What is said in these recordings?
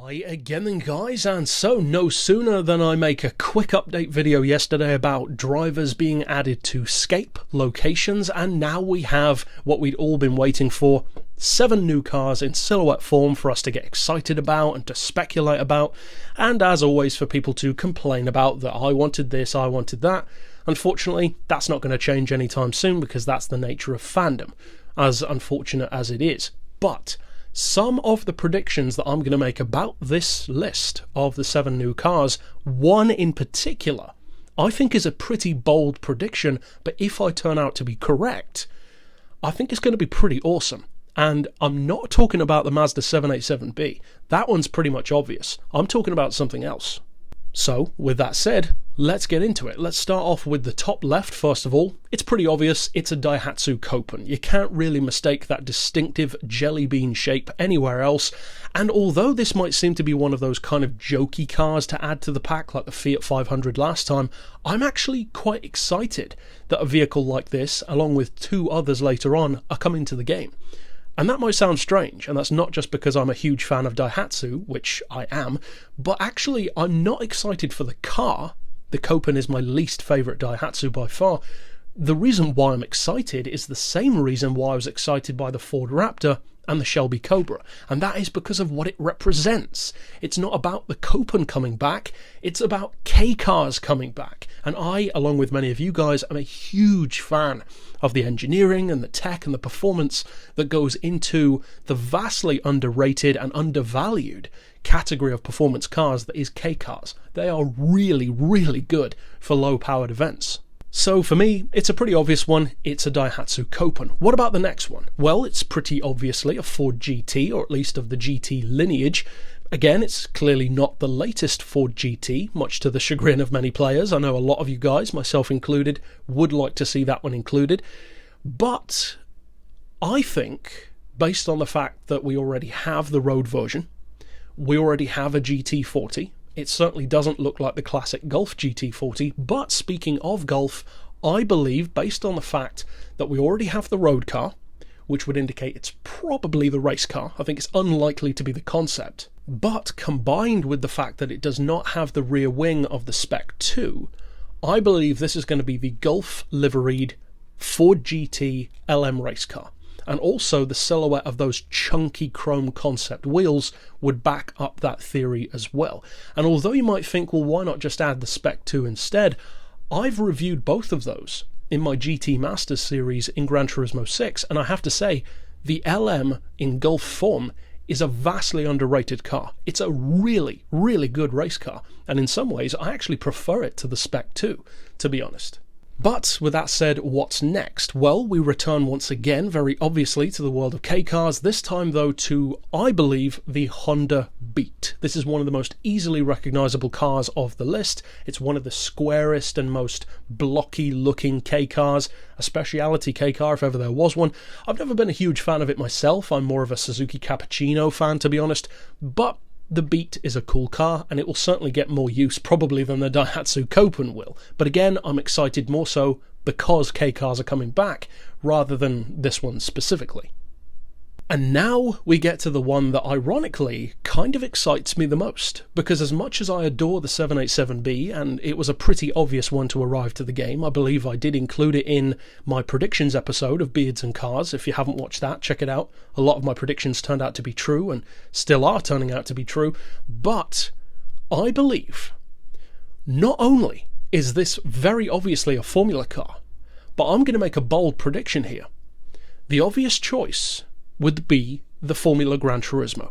Hi again then guys, and so no sooner than I make a quick update video yesterday about drivers being added to Scape locations, and now we have what we'd all been waiting for, 7 new cars in silhouette form for us to get excited about and to speculate about, and as always for people to complain about that I wanted this, I wanted that. Unfortunately, that's not going to change anytime soon because that's the nature of fandom, as unfortunate as it is. But some of the predictions that I'm going to make about this list of the 7 new cars, one in particular, I think is a pretty bold prediction, but if I turn out to be correct, I think it's going to be pretty awesome. And I'm not talking about the MAZDA 787B. That one's pretty much obvious. I'm talking about something else. So, with that said, let's get into it. Let's start off with the top left first of all. It's pretty obvious, it's a Daihatsu Copen. You can't really mistake that distinctive jelly bean shape anywhere else, and although this might seem to be one of those kind of jokey cars to add to the pack like the Fiat 500 last time, I'm actually quite excited that a vehicle like this, along with 2 others later on, are coming to the game. And that might sound strange, and that's not just because I'm a huge fan of Daihatsu, which I am, but actually I'm not excited for the car. The Copen is my least favourite Daihatsu by far. The reason why I'm excited is the same reason why I was excited by the Ford Raptor and the Shelby Cobra, and that is because of what it represents. It's not about the Copen coming back, it's about K-cars coming back. And I, along with many of you guys, am a huge fan of the engineering and the tech and the performance that goes into the vastly underrated and undervalued category of performance cars that is K-cars. They are really, really good for low-powered events. So for me, it's a pretty obvious one, it's a Daihatsu Copen. What about the next one? Well, it's pretty obviously a Ford GT, or at least of the GT lineage. Again, it's clearly not the latest Ford GT, much to the chagrin of many players. I know a lot of you guys, myself included, would like to see that one included. But I think, based on the fact that we already have the road version, we already have a GT40, it certainly doesn't look like the classic Golf GT40, but speaking of Golf, I believe, based on the fact that we already have the road car, which would indicate it's probably the race car, I think it's unlikely to be the concept, but combined with the fact that it does not have the rear wing of the Spec 2, I believe this is going to be the Golf liveried Ford GT LM race car. And also the silhouette of those chunky chrome concept wheels would back up that theory as well. And although you might think, well, why not just add the Spec 2 instead? I've reviewed both of those in my GT Masters series in Gran Turismo 6, and I have to say, the LM in Golf form is a vastly underrated car. It's a really, really good race car, and in some ways I actually prefer it to the Spec 2, to be honest. But with that said, what's next? Well, we return once again, very obviously, to the world of K-cars, this time though to, I believe, the Honda Beat. This is one of the most easily recognisable cars of the list. It's one of the squarest and most blocky looking K-cars, a speciality K-car if ever there was one. I've never been a huge fan of it myself, I'm more of a Suzuki Cappuccino fan to be honest, but the Beat is a cool car, and it will certainly get more use probably than the Daihatsu Copen will. But again, I'm excited more so because K-cars are coming back, rather than this one specifically. And now we get to the one that ironically kind of excites me the most, because as much as I adore the 787B, and it was a pretty obvious one to arrive to the game, I believe I did include it in my predictions episode of Beards and Cars. If you haven't watched that, check it out. A lot of my predictions turned out to be true, and still are turning out to be true, but I believe not only is this very obviously a Formula car, but I'm going to make a bold prediction here. The obvious choice would be the Formula Gran Turismo.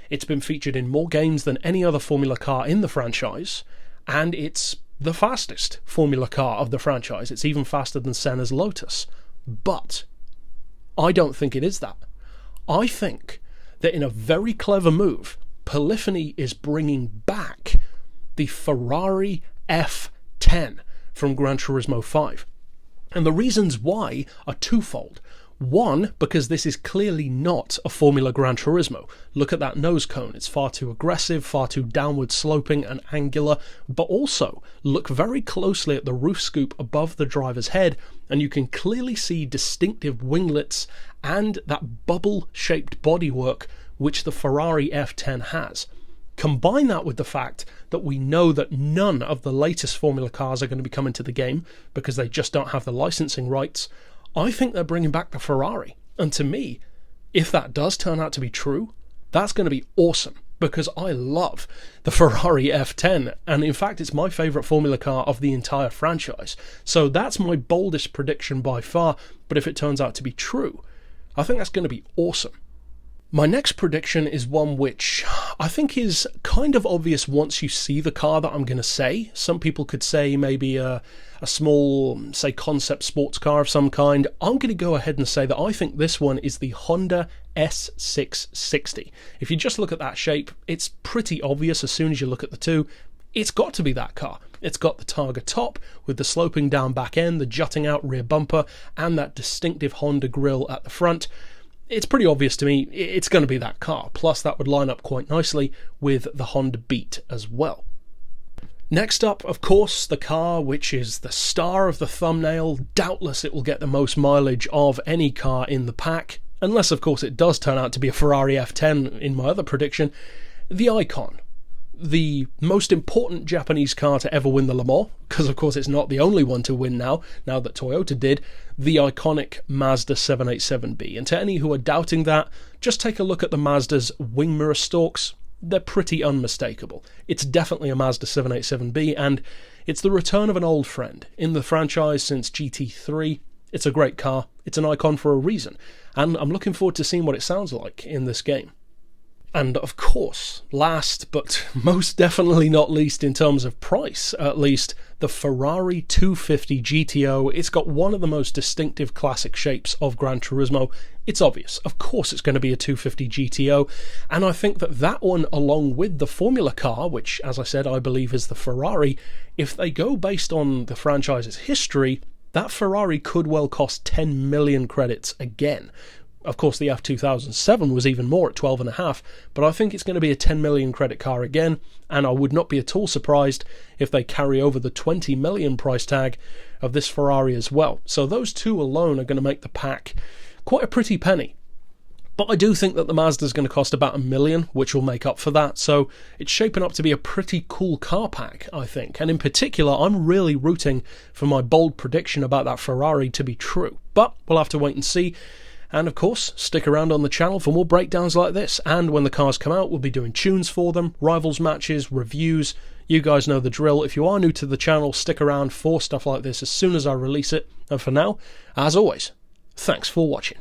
It's been featured in more games than any other Formula car in the franchise, and it's the fastest Formula car of the franchise. It's even faster than Senna's Lotus. But I don't think it is that. I think that in a very clever move, Polyphony is bringing back the Ferrari F10 from Gran Turismo 5. And the reasons why are twofold. One, because this is clearly not a Formula Gran Turismo. Look at that nose cone, it's far too aggressive, far too downward sloping and angular, but also look very closely at the roof scoop above the driver's head and you can clearly see distinctive winglets and that bubble-shaped bodywork which the Ferrari F10 has. Combine that with the fact that we know that none of the latest Formula cars are going to be coming to the game because they just don't have the licensing rights. I think they're bringing back the Ferrari. And to me, if that does turn out to be true, that's going to be awesome because I love the Ferrari F10. And in fact, it's my favourite Formula car of the entire franchise. So that's my boldest prediction by far. But if it turns out to be true, I think that's going to be awesome. My next prediction is one which I think is kind of obvious once you see the car that I'm going to say. Some people could say maybe a small, say, concept sports car of some kind. I'm going to go ahead and say that I think this one is the Honda S660. If you just look at that shape, it's pretty obvious as soon as you look at the two. It's got to be that car. It's got the Targa top with the sloping down back end, the jutting out rear bumper, and that distinctive Honda grille at the front. It's pretty obvious to me it's going to be that car. Plus, that would line up quite nicely with the Honda Beat as well. Next up, of course, the car which is the star of the thumbnail. Doubtless it will get the most mileage of any car in the pack. Unless, of course, it does turn out to be a Ferrari F10 in my other prediction. The Icon. The most important Japanese car to ever win the Le Mans, because of course it's not the only one to win now that Toyota did, the iconic Mazda 787B. And to any who are doubting that, just take a look at the Mazda's wing mirror stalks. They're pretty unmistakable. It's definitely a Mazda 787B, and it's the return of an old friend. In the franchise since GT3, it's a great car, it's an icon for a reason, and I'm looking forward to seeing what it sounds like in this game. And of course, last but most definitely not least in terms of price, at least, the Ferrari 250 GTO. It's got one of the most distinctive classic shapes of Gran Turismo. It's obvious. Of course it's going to be a 250 GTO. And I think that one, along with the Formula car, which, as I said, I believe is the Ferrari, if they go based on the franchise's history, that Ferrari could well cost 10 million credits again. Of course, the F2007 was even more at 12.5, but I think it's going to be a 10 million credit car again, and I would not be at all surprised if they carry over the 20 million price tag of this Ferrari as well. So those two alone are going to make the pack quite a pretty penny. But I do think that the Mazda is going to cost about $1 million, which will make up for that, so it's shaping up to be a pretty cool car pack, I think. And in particular, I'm really rooting for my bold prediction about that Ferrari to be true. But we'll have to wait and see. And of course, stick around on the channel for more breakdowns like this, and when the cars come out, we'll be doing tunes for them, rivals matches, reviews. You guys know the drill. If you are new to the channel, stick around for stuff like this as soon as I release it. And for now, as always, thanks for watching.